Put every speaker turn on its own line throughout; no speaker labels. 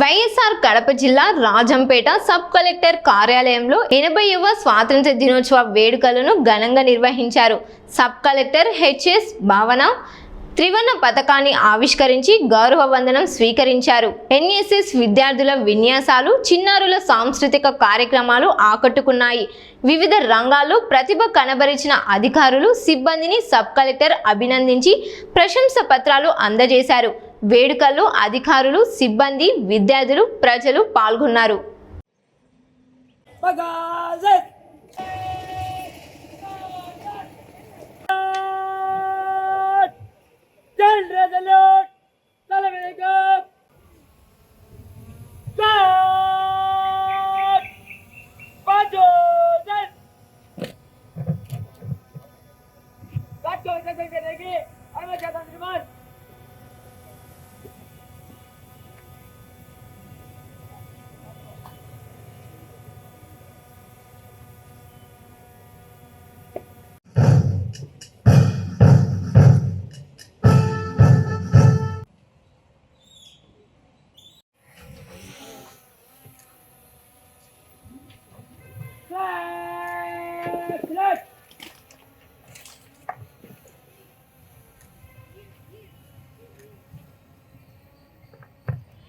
వైఎస్ఆర్ కడప జిల్లా Rajampet sub collector కార్యాలయంలో 80వ స్వాతంత్ర దినోత్సవ వేడుకలను ఘనంగా నిర్వహించారు. సబ్ కలెక్టర్ హెచ్ఎస్ భావన త్రివర్ణ పతాకాన్ని ఆవిష్కరించి గౌరవ వందనం స్వీకరించారు. ఎన్ఎస్ఎస్ విద్యార్థుల విన్యాసాలు, చిన్నారుల సాంస్కృతిక కార్యక్రమాలు ఆకట్టుకున్నాయి. వివిధ రంగాల్లో ప్రతిభ కనబరిచిన అధికారులు, సిబ్బందిని సబ్ కలెక్టర్ అభినందించి ప్రశంస పత్రాలు అందజేశారు. వేడుకల్లో అధికారులు, సిబ్బంది, విద్యార్థులు, ప్రజలు పాల్గొన్నారు.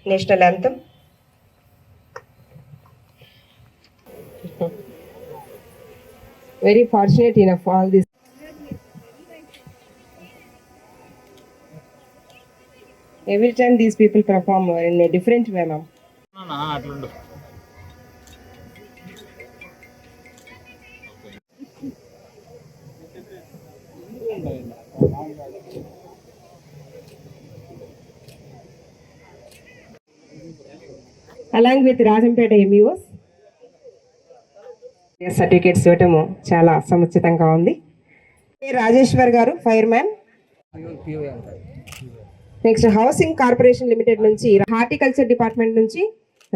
National anthem. Very fortunate enough all this. Every time these people perform in a different way, ma'am. Along with Rajampet MEOs certificates ఇవ్వటము చాలా సముచితంగా ఉంది. Rajeshwar garu fireman. Next housing corporation limited నుంచి హార్టికల్చర్ డిపార్ట్మెంట్ నుంచి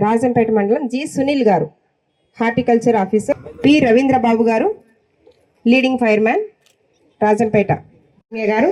రాజంపేట మండలం జి సునీల్ గారు హార్టికల్చర్ ఆఫీసర్. పి రవీంద్రబాబు గారు leading fireman Rajampet గారు.